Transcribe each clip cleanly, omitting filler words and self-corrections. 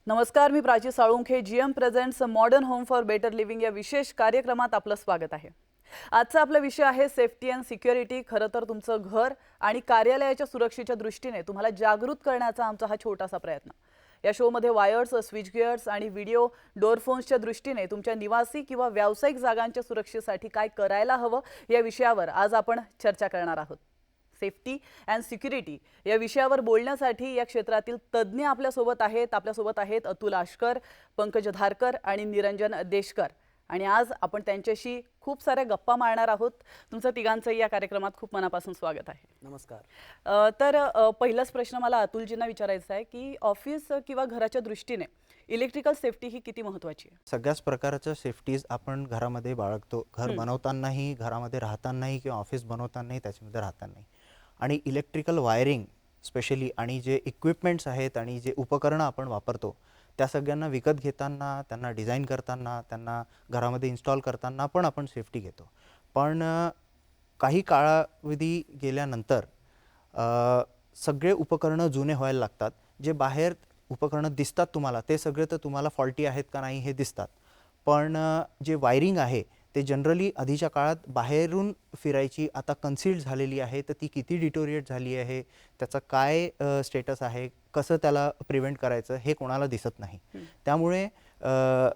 नमस्कार, मी Prachi Salunkhe. GM presents modern home for better living या विशेष कार्यक्रमात आपलं स्वागत आहे. आजचा आपला विषय आहे सेफ्टी अँड सिक्युरिटी. खरं तर तुमचं घर आणि कार्यालयाच्या सुरक्षेच्या दृष्टीने तुम्हाला जागृत करण्याचा आमचा हा छोटासा प्रयत्न. या शोमध्ये वायर्स, स्विच गिअर्स आणि व्हिडिओ डोरफोन्सच्या दृष्टीने तुमच्या निवासी किंवा व्यावसायिक जागांच्या सुरक्षेसाठी काय करायला हवं या विषयावर आज आपण चर्चा करणार आहोत. सेफ्टी अँड सिक्युरिटी या विषयावर बोलण्यासाठी या क्षेत्रातील तज्ज्ञ आपल्यासोबत आहेत अतुल आशकर, पंकज धारकर आणि निरंजन देशकर. आणि आज आपण त्यांच्याशी खूप साऱ्या गप्पा मारणार आहोत. तुमचं तिघांचंही या कार्यक्रमात खूप मनापासून स्वागत आहे. नमस्कार. तर पहिलाच प्रश्न मला अतुलजींना विचारायचा आहे की ऑफिस किंवा घराच्या दृष्टीने इलेक्ट्रिकल सेफ्टी ही किती महत्त्वाची आहे? सगळ्याच प्रकारच्या सेफ्टीज आपण घरामध्ये बाळगतो. घर बनवतानाही, घरामध्ये राहतानाही किंवा ऑफिस बनवतानाही, त्याच्यामध्ये राहतानाही. आणि इलेक्ट्रिकल वायरिंग स्पेशली आणि जे इक्विपमेंट्स आहेत आणि जे उपकरणं आपण वापरतो त्या सगळ्यांना विकत घेताना, त्यांना डिझाईन करताना, त्यांना घरामध्ये इन्स्टॉल करताना पण आपण सेफ्टी घेतो. पण काही कालावधी गेल्यानंतर सगळे उपकरणं जुने व्हायला लागतात. जे बाहेर उपकरणं दिसतात तुम्हाला ते सगळे तर तुम्हाला फॉल्टी आहेत का नाही हे दिसतात. पण जे वायरिंग आहे ते जनरली आधीच्या काळात बाहेरून फिरायची, आता कन्सील्ड झालेली आहे. तर ती किती डिटोरिएट झाली आहे, त्याचा काय स्टेटस आहे, कसं त्याला प्रिव्हेंट करायचं हे कोणाला दिसत नाही. त्यामुळे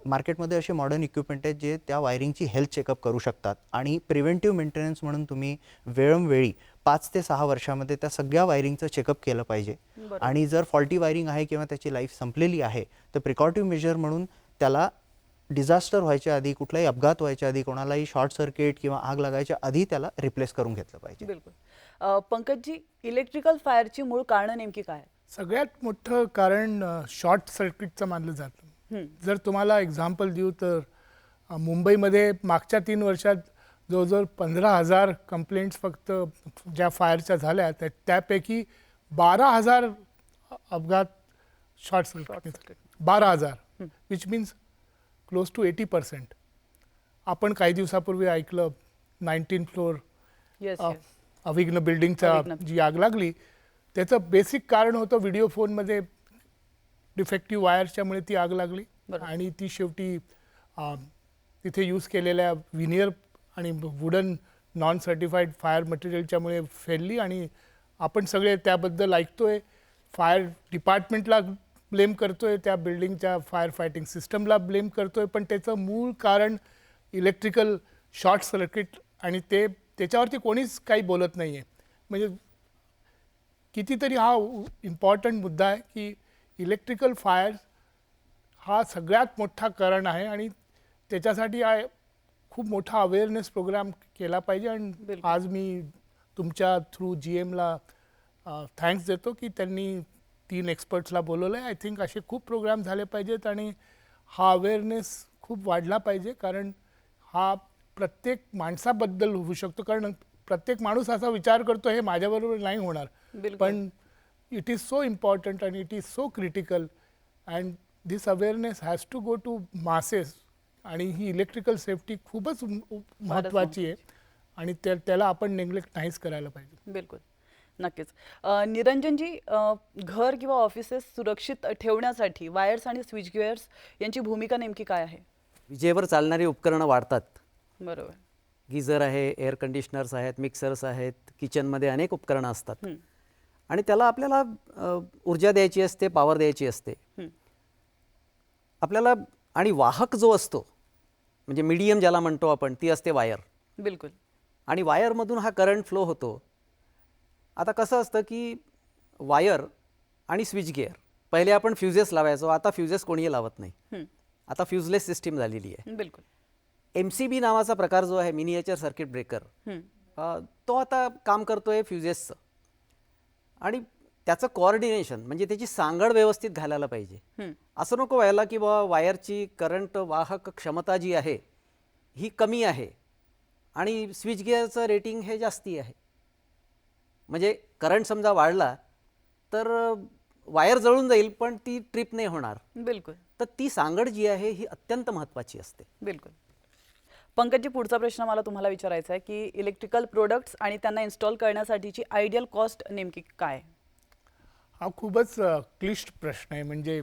मार्केटमध्ये असे मॉडर्न इक्विपमेंट आहेत जे त्या वायरिंगची हेल्थ चेकअप करू शकतात. आणि प्रिव्हेंटिव्ह मेंटेनन्स म्हणून तुम्ही वेळोवेळी 5 ते 6 वर्षामध्ये त्या सगळ्या वायरिंगचं चेकअप केलं पाहिजे. आणि जर फॉल्टी वायरिंग आहे किंवा त्याची लाईफ संपलेली आहे तर प्रिकॉटिव्ह मेजर म्हणून त्याला डिझास्टर व्हायच्या आधी, कुठलाही अपघात व्हायच्या आधी, कोणालाही शॉर्ट सर्किट किंवा आग लागायच्या आधी त्याला रिप्लेस करून घेतलं पाहिजे. बिलकुल. पंकजजी, इलेक्ट्रिकल फायरची मूळ कारणं नेमकी काय? सगळ्यात मोठं कारण शॉर्ट सर्किटचं मानलं जातं. जर तुम्हाला एक्झाम्पल देऊ तर मुंबईमध्ये मागच्या 3 वर्षात जवळजवळ 15,000 कंप्लेंट्स फक्त ज्या फायरच्या झाल्या त्यापैकी 12,000 अपघात short circuit. 12,000 which means close to 80%. आपण काही दिवसापूर्वी ऐकलं 19 फ्लोर अविघ्न बिल्डिंगचा जी आग लागली त्याचं बेसिक कारण होतं व्हिडिओ फोनमध्ये डिफेक्टिव्ह वायर्सच्यामुळे ती आग लागली. आणि ती शेवटी तिथे यूज केलेल्या विनियर आणि वुडन नॉन सर्टिफाईड फायर मटेरियलच्यामुळे फैलली. आणि आपण सगळे त्याबद्दल ऐकतोय, फायर डिपार्टमेंटला ब्लेम करतोय, त्या बिल्डिंगच्या फायर फायटिंग सिस्टमला ब्लेम करतोय. पण त्याचं मूळ कारण इलेक्ट्रिकल शॉर्ट सर्किट आणि त्याच्यावरती कोणीच काही बोलत नाही आहे. म्हणजे कितीतरी हा इम्पॉर्टंट मुद्दा आहे की इलेक्ट्रिकल फायर हा सगळ्यात मोठा कारण आहे आणि त्याच्यासाठी खूप मोठा अवेअरनेस प्रोग्राम केला पाहिजे. आणि आज मी तुमच्या थ्रू GMला थँक्स देतो की त्यांनी 3 एक्सपर्ट्सला बोलवलं आहे. आय थिंक असे खूप प्रोग्राम झाले पाहिजेत आणि हा अवेअरनेस खूप वाढला पाहिजे. कारण हा प्रत्येक माणसाबद्दल होऊ शकतो. कारण प्रत्येक माणूस असा विचार करतो हे माझ्याबरोबर नाही होणार. पण इट इज सो इम्पॉर्टंट आणि it is so critical and this awareness has to go to masses. आणि ही इलेक्ट्रिकल सेफ्टी खूपच महत्त्वाची आहे आणि त्याला आपण नेग्लेक्ट नाहीच करायला पाहिजे. बिलकुल, नक्कीच. निरंजनजी, घर किंवा ऑफिसेस सुरक्षित ठेवण्यासाठी वायर्स आणि स्विच गिअर्स यांची भूमिका नेमकी काय आहे? विजेवर चालणारी उपकरणं वाढतात. बरोबर. गीझर आहे, एअर कंडिशनर्स आहेत, मिक्सर्स आहेत, किचनमध्ये अनेक उपकरणं असतात. आणि त्याला आपल्याला ऊर्जा द्यायची असते, पॉवर द्यायची असते आपल्याला. आणि वाहक जो असतो म्हणजे मीडियम ज्याला म्हणतो आपण, ती असते वायर. बिलकुल. आणि वायरमधून हा करंट फ्लो होतो. आता कसं असतं की वायर आणि स्विच गिअर, पहिले आपण फ्युजेस लावायचो, आता फ्युजेस कोणीही लावत नाही. आता फ्युजलेस सिस्टीम झालेली आहे. बिलकुल. MCB नावाचा प्रकार जो आहे, मिनिएचर सर्किट ब्रेकर, तो आता काम करतोय फ्युजेसचं. आणि त्याचं कोऑर्डिनेशन म्हणजे त्याची सांगड व्यवस्थित घालायला पाहिजे. असं नको व्हायला की बाबा वायरची करंट वाहक क्षमता जी आहे ही कमी आहे आणि स्विच गिअरचं रेटिंग हे जास्ती आहे. म्हणजे करंट समजा वाढला तर वायर जळून जाईल पण ती ट्रिप नाही होणार. बिलकुल. तर ती सांगड जी आहे ही अत्यंत महत्त्वाची असते. बिलकुल. पंकजजी, पुढचा प्रश्न मला तुम्हाला विचारायचा आहे की इलेक्ट्रिकल प्रोडक्ट्स आणि त्यांना इन्स्टॉल करण्यासाठीची आयडियल कॉस्ट नेमकी काय? हा खूपच क्लिष्ट प्रश्न आहे. म्हणजे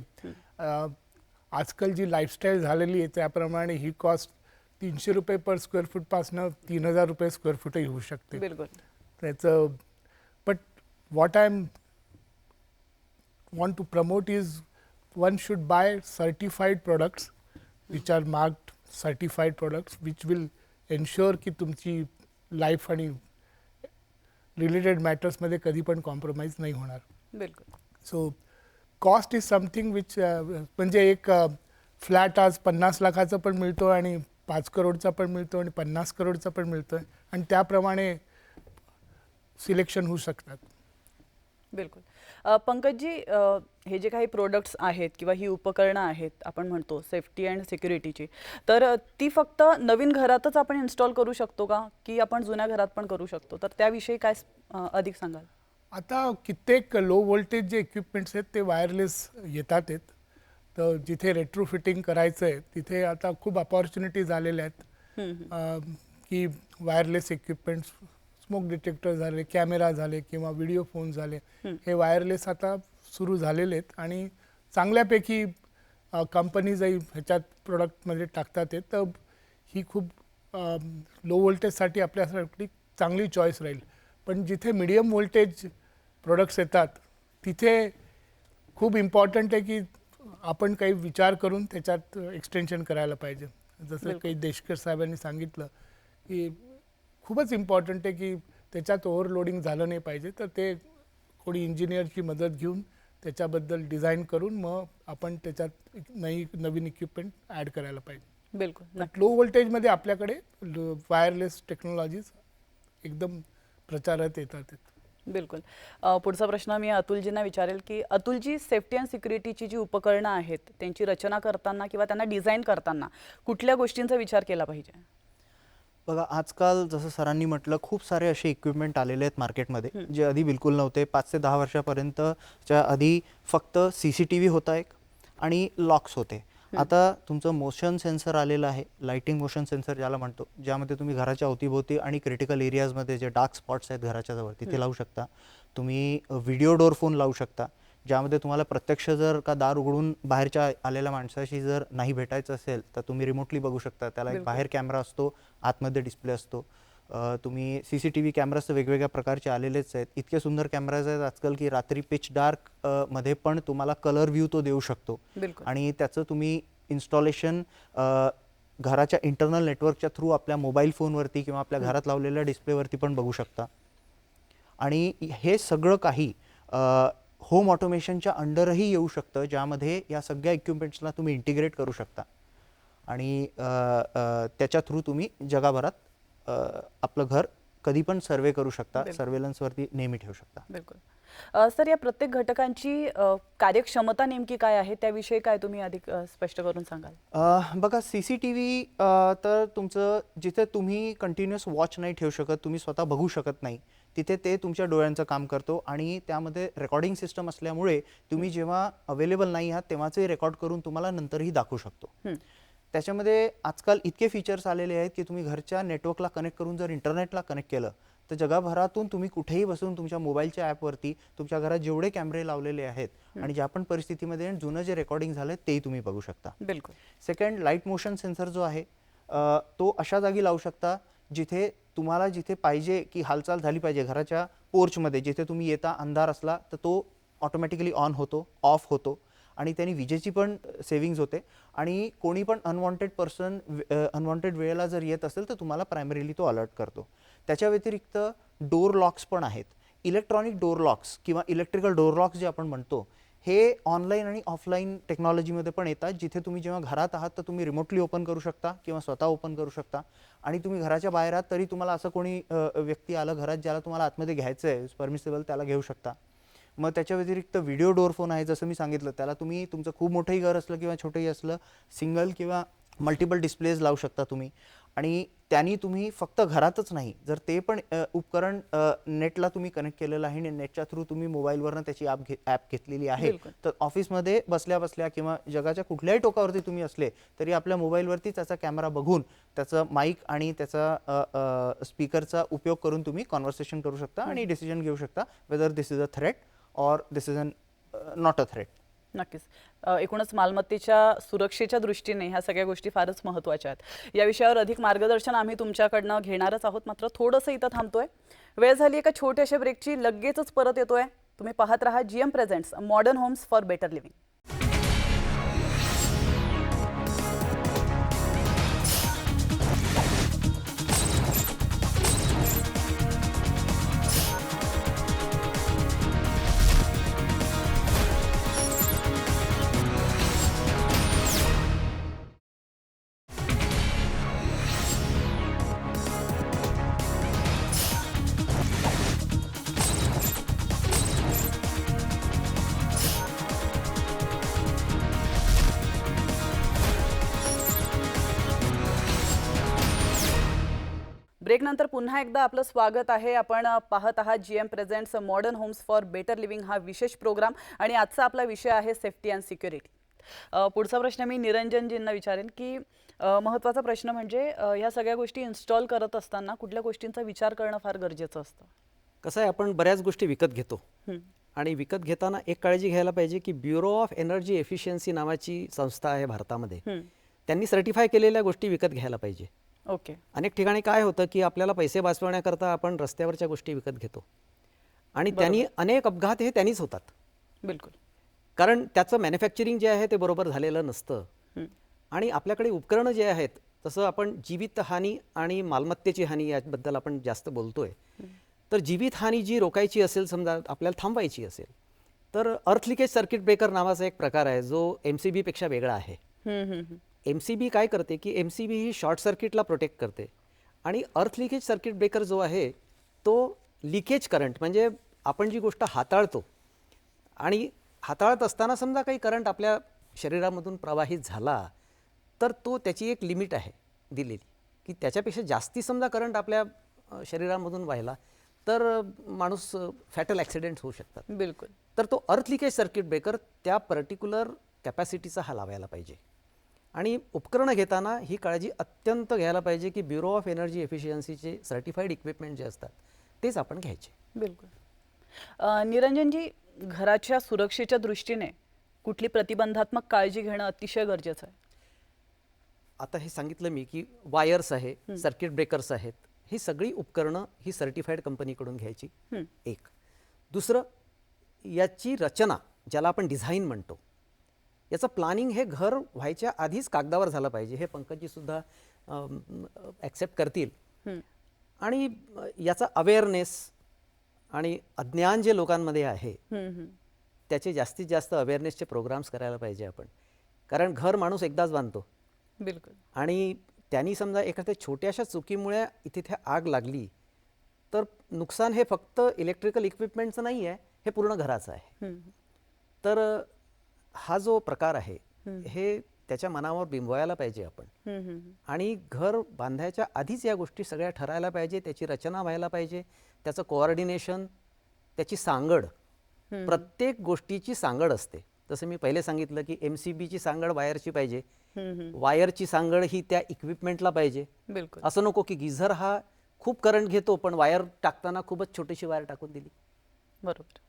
आजकाल जी लाईफस्टाईल झालेली आहे त्याप्रमाणे ही कॉस्ट 300 रुपये पर स्क्वेअर फूटपासनं 3000 रुपये स्क्वेअर फूटही होऊ शकते. बिलकुल. त्याचं but what I want to promote is one should buy certified products which are marked certified products which will ensure की तुमची लाईफ आणि रिलेटेड मॅटर्समध्ये कधी पण कॉम्प्रोमाइज नाही होणार. बिलकुल. So cost is something which म्हणजे एक फ्लॅट आज 50 लाखाचा पण मिळतो आणि 5 करोडचा पण मिळतो आणि 50 करोडचा पण मिळतो आणि त्याप्रमाणे सिलेक्शन होऊ शकतात. बिलकुल. पंकजजी, हे जे काही प्रोडक्ट्स आहेत किंवा ही उपकरणं आहेत आपण म्हणतो सेफ्टी अँड सिक्युरिटीची, तर ती फक्त नवीन घरातच आपण इन्स्टॉल करू शकतो का, की आपण जुन्या घरात पण करू शकतो? तर त्याविषयी काय अधिक सांगाल? आता कित्येक लो व्होल्टेज जे इक्विपमेंट्स आहेत ते वायरलेस येतात आहेत. तर जिथे रेट्रो फिटिंग करायचं आहे तिथे आता खूप अपॉर्च्युनिटीज आलेल्या आहेत की वायरलेस इक्विपमेंट्स, स्मोक डिटेक्टर झाले, कॅमेरा झाले किंवा व्हिडिओ फोन झाले, हे वायरलेस आता सुरू झालेले आहेत आणि चांगल्यापैकी कंपनीजही ह्याच्यात प्रोडक्टमध्ये टाकतात आहेत. तर ही खूप लो व्होल्टेजसाठी आपल्यासाठी चांगली चॉईस राहील. पण जिथे मिडियम व्होल्टेज प्रोडक्ट्स येतात तिथे खूप इम्पॉर्टंट आहे की आपण काही विचार करून त्याच्यात एक्सटेन्शन करायला पाहिजे. जसं काही देशकर साहेबांनी सांगितलं की खूपच इम्पॉर्टंट आहे की त्याच्यात ओव्हरलोडिंग झालं नाही पाहिजे. तर ते कोणी इंजिनियरची मदत घेऊन त्याच्याबद्दल डिझाईन करून मग आपण त्याच्यात नवीन इक्विपमेंट ॲड करायला पाहिजे. बिलकुल. लो व्होल्टेजमध्ये आपल्याकडे वायरलेस टेक्नॉलॉजीज एकदम प्रचारात येतात. बिलकुल. पुढचा प्रश्न मी अतुलजींना विचारेल की अतुलजी, सेफ्टी अँड सिक्युरिटीची जी उपकरणं आहेत त्यांची रचना करताना किंवा त्यांना डिझाईन करताना कुठल्या गोष्टींचा विचार केला पाहिजे? बघा, आजकाल जसं सरांनी म्हटलं खूप सारे असे इक्विपमेंट आलेले आहेत मार्केटमध्ये जे आधी बिलकुल नव्हते. 5 ते 10 वर्षापर्यंतच्या आधी फक्त CCTV होता एक आणि लॉक्स होते. आता तुमचं मोशन सेन्सर आलेलं आहे, लाइटिंग मोशन सेन्सर ज्याला म्हणतो, ज्यामध्ये तुम्ही घराच्या अवतीभोवती आणि क्रिटिकल एरियाजमध्ये जे डार्क स्पॉट्स आहेत घराच्या जवळ तिथे लावू शकता. तुम्ही व्हिडिओ डोर फोन लावू शकता, ज्यामध्ये तुम्हाला प्रत्यक्ष जर का दार उघडून बाहेरच्या आलेल्या माणसाशी जर नाही भेटायचं असेल तर तुम्ही रिमोटली बघू शकता. त्याला एक बाहेर कॅमेरा असतो, आतमध्ये डिस्प्ले असतो. तुम्ही CCTV कॅमेराज तर वेगवेगळ्या प्रकारचे आलेलेच आहेत. इतके सुंदर कॅमेराज आहेत आजकाल की रात्री पिच डार्क मध्ये पण तुम्हाला कलर व्ह्यू तो देऊ शकतो. आणि त्याचं तुम्ही इन्स्टॉलेशन घराच्या इंटरनल नेटवर्कच्या थ्रू आपल्या मोबाईल फोनवरती किंवा आपल्या घरात लावलेल्या डिस्प्लेवरती पण बघू शकता. आणि हे सगळं काही होम ऑटोमेशनच्या अंडरही येऊ शकतं, ज्यामध्ये या सगळ्या इक्विपमेंट्सला तुम्ही इंटिग्रेट करू शकता आणि त्याच्या थ्रू तुम्ही जगभरात आपलं घर कधी पण सर्वे करू शकता, सर्वेलन्सवरती नेहमी ठेवू शकता. बिलकुल. सर, या प्रत्येक घटकांची कार्यक्षमता नेमकी काय आहे त्याविषयी काय तुम्ही अधिक स्पष्ट करून सांगाल? बघा, CCTV तर तुमचं जिथे तुम्ही कंटिन्युअस वॉच नाही ठेवू शकत, तुम्ही स्वतः बघू शकत नाही, तिथे ते तुमच्या डोळ्यांचं काम करतो आणि त्यामध्ये रेकॉर्डिंग सिस्टम असल्यामुळे तुम्ही जेव्हा अवेलेबल नाही आहात तेव्हाचही रेकॉर्ड करून तुम्हाला नंतरही दाखवू शकतो. त्याच्यामध्ये आजकाल इतके फीचर्स आलेले आहेत की तुम्ही घरच्या नेटवर्कला कनेक्ट करून जर इंटरनेटला कनेक्ट केलं तर जगभरातून तुम्ही कुठेही बसून तुमच्या मोबाईलच्या ॲपवरती तुमच्या घरात जेवढे कॅमेरे लावलेले आहेत आणि ज्या पण परिस्थितीमध्ये जुनं जे रेकॉर्डिंग झालं तेही तुम्ही बघू शकता. बिलकुल. सेकंड, लाईट मोशन सेन्सर जो आहे तो अशा जागी लावू शकता जिथे तुम्हाला जिथे पाहिजे की हालचाल झाली पाहिजे, घराच्या पोर्चमध्ये जिथे तुम्ही येता अंधार असला तर तो ऑटोमॅटिकली ऑन होतो, ऑफ होतो आणि त्याने विजेची पण सेव्हिंग्ज होते. आणि कोणी पण अनवॉन्टेड पर्सन अनवॉन्टेड वेळेला जर येत असेल तर तुम्हाला प्रायमरीली तो अलर्ट करतो. त्याच्या व्यतिरिक्त डोर लॉक्स पण आहेत. इलेक्ट्रॉनिक डोर लॉक्स किंवा इलेक्ट्रिकल डोर लॉक्स जे आपण म्हणतो हे ऑनलाईन आणि ऑफलाईन टेक्नॉलॉजीमध्ये पण येतात, जिथे तुम्ही जेव्हा घरात आहात तर तुम्ही रिमोटली ओपन करू शकता किंवा स्वतः ओपन करू शकता. आणि तुम्ही घराच्या बाहेर आहात तरी तुम्हाला असं कोणी व्यक्ती आलं घरात ज्याला तुम्हाला आतमध्ये घ्यायचं आहे परमिसेबल, त्याला घेऊ शकता. मग त्याच्या व्यतिरिक्त व्हिडिओ डोर फोन आहे, जसं मी सांगितलं, त्याला तुम्ही तुमचं खूप मोठंही घर असलं किंवा छोटंही असलं सिंगल किंवा मल्टिपल डिस्प्लेज लावू शकता तुम्ही. आणि त्यांनी तुम्ही फक्त घरातच नाही, जर ते पण उपकरण नेटला तुम्ही कनेक्ट केलेलं आहे आणि नेटच्या थ्रू तुम्ही मोबाईलवरनं त्याची ॲप घेतलेली आहे तर ऑफिसमध्ये बसल्या बसल्या किंवा जगाच्या कुठल्याही टोकावरती तुम्ही असले तरी आपल्या मोबाईलवरती त्याचा कॅमेरा बघून त्याचं माईक आणि त्याचा स्पीकरचा उपयोग करून तुम्ही कॉन्व्हर्सेशन करू शकता आणि डिसिजन घेऊ शकता whether this is a threat or this is an not a threat. नक्कीच. एकूणच मालमत्तेच्या सुरक्षेच्या दृष्टीने ह्या सगळ्या गोष्टी फारच महत्त्वाच्या आहेत. या विषयावर अधिक मार्गदर्शन आम्ही तुमच्याकडनं घेणारच आहोत. मात्र थोडंसं इथं थांबतोय. वेळ झाली एका छोट्याशा ब्रेकची, लगेचच परत येतोय. तुम्ही पाहत राहा GM presents modern homes for better living. ब्रेकनंतर पुन्हा एकदा आपलं स्वागत आहे. आपण पाहत आहात GM presents modern homes for better living हा विशेष प्रोग्राम आणि आजचा आपला विषय आहे सेफ्टी अँड सिक्युरिटी. पुढचा प्रश्न मी निरंजनजींना विचारेन की महत्त्वाचा प्रश्न म्हणजे ह्या सगळ्या गोष्टी इन्स्टॉल करत असताना कुठल्या गोष्टींचा विचार करणं फार गरजेचं असतं? कसं आहे, आपण बऱ्याच गोष्टी विकत घेतो आणि विकत घेताना एक काळजी घ्यायला पाहिजे की ब्युरो ऑफ एनर्जी एफिशियन्सी नावाची संस्था आहे भारतामध्ये, त्यांनी सर्टिफाय केलेल्या गोष्टी विकत घ्यायला पाहिजे. ओके. अनेक ठिकाणी काय होतं की आपल्याला पैसे वाचवण्याकरता आपण रस्त्यावरच्या गोष्टी विकत घेतो आणि त्यांनी अनेक अपघात हे त्यांनीच होतात. बिलकुल. कारण त्याचं मॅन्युफॅक्चरिंग जे आहे ते बरोबर झालेलं नसतं आणि आपल्याकडे उपकरणं जे आहेत, तसं आपण जीवितहानी आणि मालमत्तेची हानी याबद्दल आपण जास्त बोलतोय. तर जीवितहानी जी रोखायची असेल, समजा आपल्याला थांबवायची असेल, तर अर्थ लिकेज सर्किट ब्रेकर नावाचा एक प्रकार आहे जो MCB पेक्षा वेगळा आहे. MCB काय करते की MCB ही शॉर्ट सर्किटला प्रोटेक्ट करते आणि अर्थ लिकेज सर्किट ब्रेकर जो आहे तो लिकेज करंट, म्हणजे आपण जी गोष्ट हाताळतो आणि हाताळत असताना समजा काही करंट आपल्या शरीरामधून प्रवाहित झाला तर तो त्याची एक लिमिट आहे दिलेली की त्याच्यापेक्षा जास्ती समजा करंट आपल्या शरीरामधून व्हायला तर माणूस फॅटल ॲक्सिडेंट्स होऊ शकतात. बिलकुल. तर तो अर्थ लिकेज सर्किट ब्रेकर त्या पर्टिक्युलर कॅपॅसिटीचा हा लावायला पाहिजे. आणि उपकरणं घेताना ही काळजी अत्यंत घ्यायला पाहिजे की ब्युरो ऑफ एनर्जी एफिशियन्सीचे सर्टिफाईड इक्विपमेंट जे असतात तेच आपण घ्यायचे. बिलकुल. निरंजनजी, घराच्या सुरक्षेच्या दृष्टीने कुठली प्रतिबंधात्मक काळजी घेणं अतिशय गरजेचं आहे? आता हे सांगितलं मी की वायर्स आहे, सर्किट ब्रेकर्स आहेत, ही सगळी उपकरणं ही सर्टिफाईड कंपनीकडून घ्यायची. एक. दुसरं, याची रचना ज्याला आपण डिझाईन म्हणतो, याचं प्लॅनिंग हे घर व्हायच्या आधीच कागदावर झालं पाहिजे. हे पंकजी सुद्धा ॲक्सेप्ट करतील. आणि याचा अवेअरनेस आणि अज्ञान जे लोकांमध्ये आहे त्याचे जास्तीत जास्त अवेअरनेसचे प्रोग्राम्स करायला पाहिजे आपण. कारण घर माणूस एकदाच बांधतो. बिलकुल. आणि त्यांनी समजा एखाद्या छोट्याशा चुकीमुळे तिथे आग लागली तर नुकसान हे फक्त इलेक्ट्रिकल इक्विपमेंटचं नाही आहे, हे पूर्ण घराचं आहे. तर हा जो प्रकार आहे हे त्याच्या मनावर बिंबवायला पाहिजे आपण. आणि घर बांधायच्या आधीच या गोष्टी सगळ्या ठरायला पाहिजे, त्याची रचना व्हायला पाहिजे, त्याचं कोऑर्डिनेशन, त्याची सांगड, प्रत्येक गोष्टीची सांगड असते. जसं मी पहिले सांगितलं की MCBची सांगड वायरची पाहिजे, वायरची सांगड ही त्या इक्विपमेंटला पाहिजे. बिलकुल. असं नको की गिझर हा खूप करंट घेतो पण वायर टाकताना खूपच छोटीशी वायर टाकून दिली. बरोबर.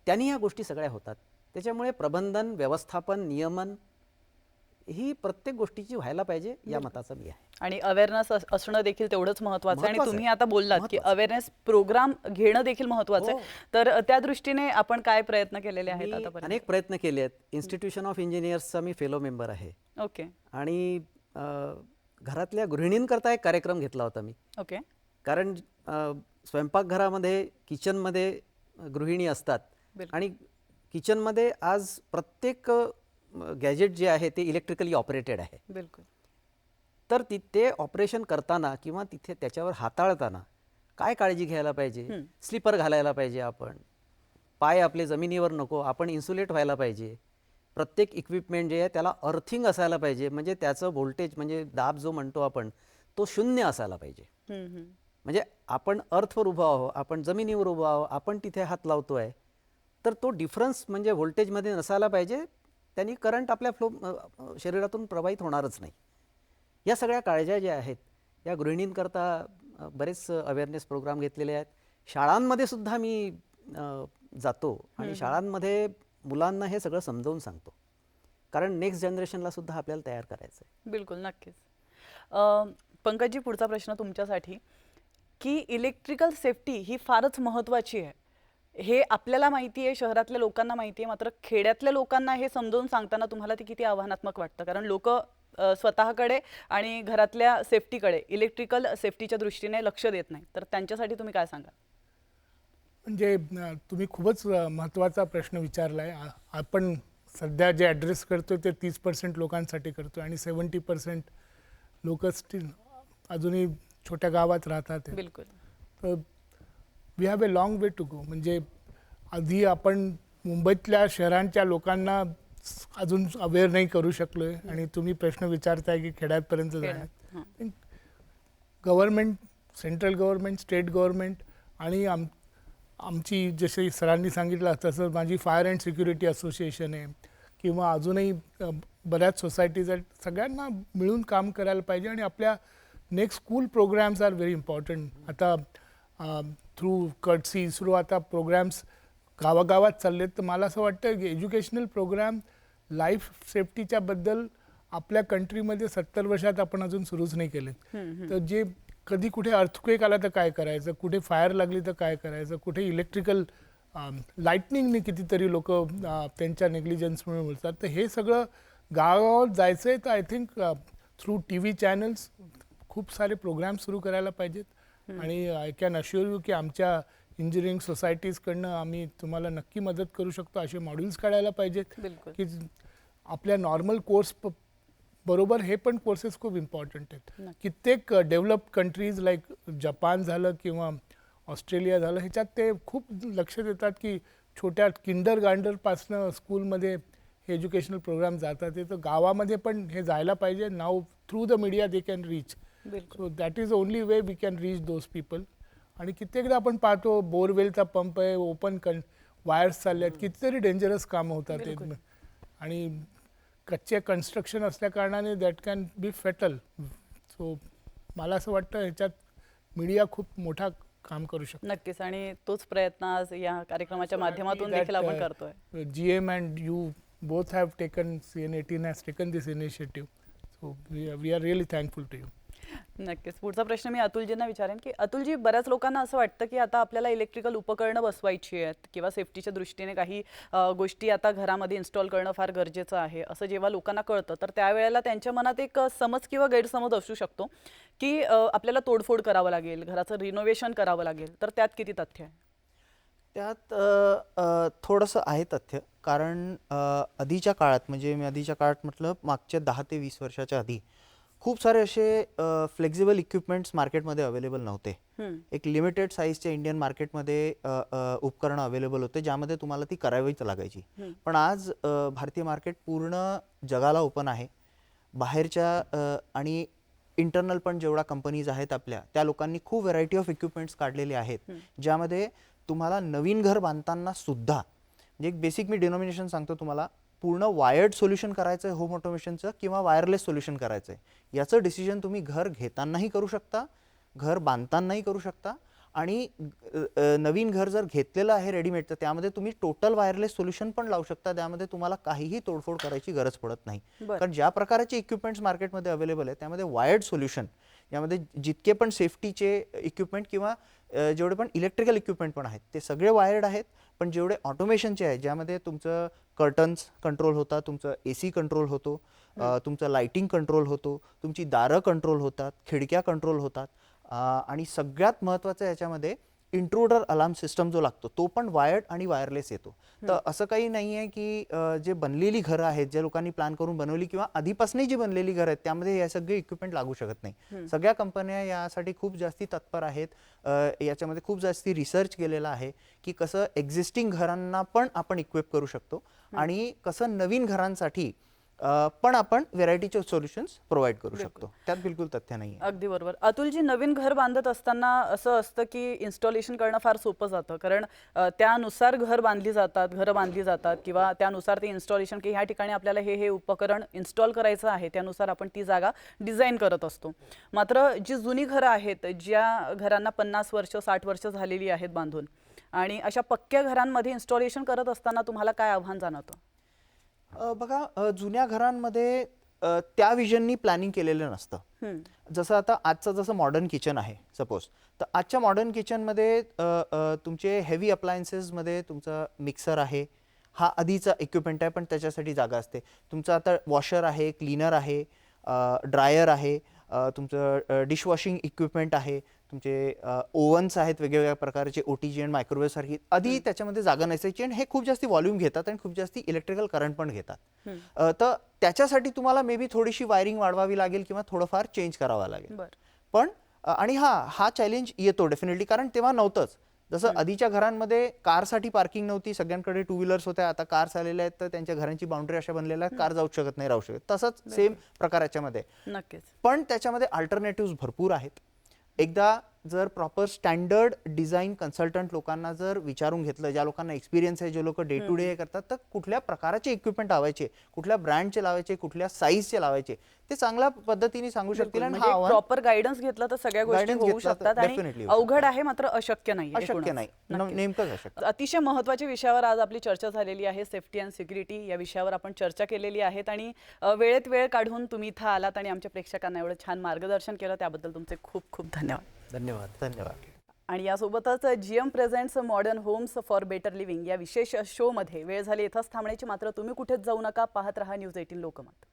त्यांनी या गोष्टी सगळ्या होतात. त्याच्यामुळे प्रबंधन, व्यवस्थापन, नियमन ही प्रत्येक गोष्टीची व्हायला पाहिजे या मताचा मी आहे. आणि अवेअरनेस असणं देखील तेवढंच महत्त्वाचं आहे. आणि महत्त्वाचं तुम्ही आहे. आता बोललात की अवेअरनेस प्रोग्राम घेणं देखील महत्त्वाचं आहे. तर त्या दृष्टीने आपण काय प्रयत्न केलेले आहेत मी आतापर्यंत? अनेक प्रयत्न केले आहेत. इन्स्टिट्यूशन ऑफ इंजिनियर्सचा मी फेलो मेंबर आहे. ओके. आणि घरातल्या गृहिणींकरता एक कार्यक्रम घेतला होता मी. ओके. कारण स्वयंपाकघरामध्ये, किचनमध्ये गृहिणी असतात आणि किचनमध्ये आज प्रत्येक गॅजेट जे आहे ते इलेक्ट्रिकली ऑपरेटेड आहे. बिलकुल. तर ते ऑपरेशन करताना किंवा तिथे त्याच्यावर हाताळताना काय काळजी घ्यायला पाहिजे? स्लीपर घालायला पाहिजे आपण, पाय आपले जमिनीवर नको, आपण इन्सुलेट व्हायला पाहिजे. प्रत्येक इक्विपमेंट जे आहे त्याला अर्थिंग असायला पाहिजे, म्हणजे त्याचं व्होल्टेज म्हणजे दाब जो म्हणतो आपण तो 0 असायला पाहिजे. म्हणजे आपण अर्थवर उभा आहो, आपण जमिनीवर उभा आहो, आपण तिथे हात लावतोय तर तो डिफरन्स म्हणजे व्होल्टेजमध्ये नसायला पाहिजे. त्यांनी करंट आपल्या शरीरातून प्रवाहित होणारच नाही. या सगळ्या काळज्या ज्या आहेत या गृहिणींकरता बरेच अवेअरनेस प्रोग्राम घेतलेले आहेत. शाळांमध्ये सुद्धा मी जातो आणि शाळांमध्ये मुलांना हे सगळं समजावून सांगतो, कारण नेक्स्ट जनरेशनला सुद्धा आपल्याला तयार करायचं आहे. बिलकुल, नक्कीच. पंकजजी, पुढचा प्रश्न तुमच्यासाठी, की इलेक्ट्रिकल सेफ्टी ही फारच महत्त्वाची आहे. हे आपल्याला माहिती आहे, शहरातल्या लोकांना माहिती आहे, मात्र खेड्यातल्या लोकांना हे समजावून सांगताना तुम्हाला ते किती आव्हानात्मक वाटतं? कारण लोक स्वतःकडे आणि घरातल्या सेफ्टीकडे, इलेक्ट्रिकल सेफ्टीच्या दृष्टीने लक्ष देत नाही. तर त्यांच्यासाठी तुम्ही काय सांगाल? म्हणजे तुम्ही खूपच महत्त्वाचा प्रश्न विचारला आहे. आपण सध्या जे ॲड्रेस करतो ते 30% लोकांसाठी करतो आणि 70% लोक स्टील अजूनही छोट्या गावात राहतात. बिलकुल. तर we have a long way to go. म्हणजे आधी आपण मुंबईतल्या शहरांच्या लोकांना अजून अवेअर नाही करू शकलो आहे आणि तुम्ही प्रश्न विचारताय की खेड्यापर्यंत जाणार. Government, central government, state government आणि आमची जसे सरांनी सांगितलं तसं माझी फायर अँड सिक्युरिटी असोसिएशन आहे किंवा अजूनही बऱ्याच सोसायटीज आहेत, सगळ्यांना मिळून काम करायला पाहिजे. आणि आपल्या next school programs are very important. आता थ्रू कर्टसी थ्रू आता प्रोग्राम्स गावागावात चाललेत. तर मला असं वाटतं की एज्युकेशनल प्रोग्राम लाईफ सेफ्टीच्या बद्दल आपल्या कंट्रीमध्ये 70 वर्षात आपण अजून सुरूच नाही केलेत. तर जे कधी कुठे अर्थक्वेक आला तर काय करायचं, कुठे फायर लागली तर काय करायचं, कुठे इलेक्ट्रिकल लाईटनिंगने कितीतरी लोक त्यांच्या नेग्लिजन्समुळे मिळतात. तर हे सगळं गावागावात जायचं आहे. तर I think through TV channels खूप सारे प्रोग्राम सुरू करायला पाहिजेत. आणि आय कॅन अश्युअर यू की आमच्या इंजिनिअरिंग सोसायटीजकडनं आम्ही तुम्हाला नक्की मदत करू शकतो. असे मॉड्यूल्स काढायला पाहिजेत की आपल्या नॉर्मल कोर्स बरोबर हे पण कोर्सेस खूप इम्पॉर्टंट आहेत. कित्येक डेव्हलप्ड कंट्रीज लाईक जपान झालं किंवा ऑस्ट्रेलिया झालं, ह्याच्यात ते खूप लक्ष देतात की छोट्या किंडर गार्डनपासनं स्कूलमध्ये हे एज्युकेशनल प्रोग्राम जातात. तर गावामध्ये पण हे जायला पाहिजे. नाव through the media they can reach. So that is only way we can reach those people. आणि कित्येकदा आपण पाहतो बोरवेलचा पंप आहे, ओपन वायर्स चालले आहेत, कितीतरी डेंजरस कामं होतात ते. आणि कच्चे कन्स्ट्रक्शन असल्या कारणाने that can be fatal. So मला असं वाटतं ह्याच्यात मीडिया खूप मोठा काम करू शकतो. नक्कीच. आणि तोच प्रयत्न आज या कार्यक्रमाच्या माध्यमातून देखील आपण करतोय. GM and you both have taken, CN18 has taken this initiative. So we are really thankful to you. नक्कीच. पुढचा प्रश्न मी अतुलजींना विचारेन की अतुलजी, बऱ्याच लोकांना असं वाटतं की आता आपल्याला इलेक्ट्रिकल उपकरणं बसवायची आहेत किंवा सेफ्टीच्या दृष्टीने काही गोष्टी आता घरामध्ये इन्स्टॉल करणं फार गरजेचं आहे, असं जेव्हा लोकांना कळतं तर त्यावेळेला त्यांच्या मनात एक समज किंवा गैरसमज असू शकतो की आपल्याला तोडफोड करावं लागेल, घराचं रिनोव्हेशन करावं लागेल. तर त्यात किती तथ्य आहे? त्यात थोडंसं आहे तथ्य. कारण आधीच्या काळात, म्हणजे मी आधीच्या काळात म्हटलं मागच्या 10 ते 20 वर्षाच्या आधी खूप सारे असे फ्लेक्झिबल इक्विपमेंट्स मार्केटमध्ये अवेलेबल नव्हते. एक लिमिटेड साईजच्या इंडियन मार्केटमध्ये उपकरणं अवेलेबल होते ज्यामध्ये तुम्हाला ती करावीच लागायची. पण आज भारतीय मार्केट पूर्ण जगाला ओपन आहे. बाहेरच्या आणि इंटरनल पण जेवढा कंपनीज आहेत आपल्या, त्या लोकांनी खूप व्हरायटी ऑफ इक्विपमेंट्स काढलेले आहेत ज्यामध्ये तुम्हाला नवीन घर बांधताना सुद्धा, म्हणजे एक बेसिक मी डिनॉमिनेशन सांगतो तुम्हाला, पूर्ण वायर्ड सोल्युशन करायचं आहे होम ऑटोमेशनचं किंवा वायरलेस सोल्युशन करायचं आहे, याचं डिसिजन तुम्ही घर घेतानाही करू शकता, घर बांधतानाही करू शकता. आणि नवीन घर जर घेतलेलं आहे रेडीमेड तर त्यामध्ये तुम्ही टोटल वायरलेस सोल्युशन पण लावू शकता. त्यामध्ये तुम्हाला काहीही तोडफोड करायची गरज पडत नाही. कारण ज्या प्रकारचे इक्विपमेंट्स मार्केटमध्ये अवेलेबल आहे त्यामध्ये वायर्ड सोल्युशन, यामध्ये जितके पण सेफ्टीचे इक्विपमेंट किंवा जेवढे पण इलेक्ट्रिकल इक्विपमेंट पण आहेत ते सगळे वायर्ड आहेत. पण जेवढे ऑटोमेशनचे आहेत ज्यामध्ये तुमचं कर्टन्स कंट्रोल होतात, तुमचं AC कंट्रोल होतो, तुमचं लाइटिंग कंट्रोल होतो, तुमची दारं कंट्रोल होतात, खिडक्या कंट्रोल होतात, आणि सगळ्यात महत्त्वाचं याच्यामध्ये इंट्रूडर अलार्म सिस्टम जो लागतो तो पण वायर्ड आणि वायरलेस येतो. तर असं काही नाही आहे की जे बनलेली घरं आहेत, ज्या लोकांनी प्लॅन करून बनवली किंवा आधीपासूनही जी बनलेली घरं आहेत त्यामध्ये हे सगळे इक्विपमेंट लागू शकत नाही. सगळ्या कंपन्या यासाठी खूप जास्ती तत्पर आहेत. याच्यामध्ये खूप जास्ती रिसर्च केलेला आहे की कसं एक्झिस्टिंग घरांना पण आपण इक्विप करू शकतो आणि कसं नवीन घरांसाठी पण आपण व्हेरायटीचे सोल्युशन्स प्रोव्हाइड करू शकतो. त्यात बिलकुल तथ्य नाही आहे. अगदी बरोबर. अतुलजी, नवीन घर बांधत असताना असं असतं की इन्स्टॉलेशन करणं फार सोपं जातं, कारण त्यानुसार घरं बांधली जातात किंवा त्यानुसार ते इन्स्टॉलेशन की ह्या ठिकाणी आपल्याला हे उपकरण इन्स्टॉल करायचं आहे, त्यानुसार आपण ती जागा डिझाईन करत असतो. मात्र जी जुनी घरं आहेत, ज्या घरांना 50 वर्ष 60 वर्ष झालेली आहेत बांधून, आणि अशा पक्क्या घरांमध्ये इन्स्टॉलेशन करत असताना तुम्हाला काय आव्हान जाणवतं? बघा जुन्या घरांमध्ये त्या विजननी प्लॅनिंग केलेलं नसतं. जसं आता आजचं जसं मॉडर्न किचन आहे सपोज, तर आजच्या मॉडर्न किचनमध्ये तुमचे हेवी अप्लायन्सेसमध्ये तुमचा मिक्सर आहे, हा आधीचा इक्विपमेंट आहे पण त्याच्यासाठी जागा असते. तुमचं आता वॉशर आहे, क्लीनर आहे, ड्रायर आहे, तुमचं डिशवॉशिंग इक्विपमेंट आहे, तुमचे ओव्हन्स आहेत वेगवेगळ्या प्रकारचे, OTG आणि मायक्रोवेव्ह सारखी. आधी त्याच्यामध्ये जागा नसायची आणि हे खूप जास्ती व्हॉल्यूम घेतात आणि खूप जास्ती इलेक्ट्रिकल करंट पण घेतात. तर त्याच्यासाठी तुम्हाला मे बी थोडीशी वायरिंग वाढवावी लागेल किंवा थोडंफार चेंज करावं लागेल. पण आणि हा चॅलेंज येतो डेफिनेटली, कारण तेव्हा नव्हतंच. जसं आधीच्या घरांमध्ये कारसाठी पार्किंग नव्हती, सगळ्यांकडे टू व्हीलर्स होत्या, आता कार्स आलेल्या आहेत तर त्यांच्या घरांची बाउंड्री अशा बनलेल्या आहेत, कार जाऊ शकत नाही, राहू शकत. तसंच सेम प्रकार याच्यामध्ये. नक्कीच. पण त्याच्यामध्ये अल्टरनेटिव्ह भरपूर आहेत. एकदा जर प्रॉपर स्टँडर्ड डिझाईन कन्सल्टंट लोकांना जर विचारून घेतलं, ज्या लोकांना एक्सपिरियन्स आहे, जे लोक डे टू डे करतात, तर कुठल्या प्रकारचे इक्विपमेंट लावायचे, कुठल्या ब्रँडचे लावायचे, कुठल्या साईजचे लावायचे, ते चांगल्या पद्धतीने सांगू शकतील. आणि हा प्रॉपर गायडन्स घेतला तर सगळ्या गोष्टी Guidance होऊ घेतला तर शकतात आणि definitely होऊ अवघड आहे मात्र अशक्य नाही. अशक्य नाही, नेमकंच अशक्य. अतिशय महत्त्वाच्या विषयावर आज आपली चर्चा झालेली आहे. सेफ्टी अँड सिक्युरिटी या विषयावर आपण चर्चा केलेली आहेत आणि वेळेत वेळ काढून तुम्ही इथं आलात आणि आमच्या प्रेक्षकांना एवढं छान मार्गदर्शन केलं, त्याबद्दल तुमचे खूप खूप धन्यवाद. धन्यवाद. धन्यवाद. आणि यासोबतच GM presents modern homes for better living या विशेष शोमध्ये वेळ झाली इथंच थांबण्याची. मात्र तुम्ही कुठेच जाऊ नका, पाहत रहा न्यूज 18 लोकमत.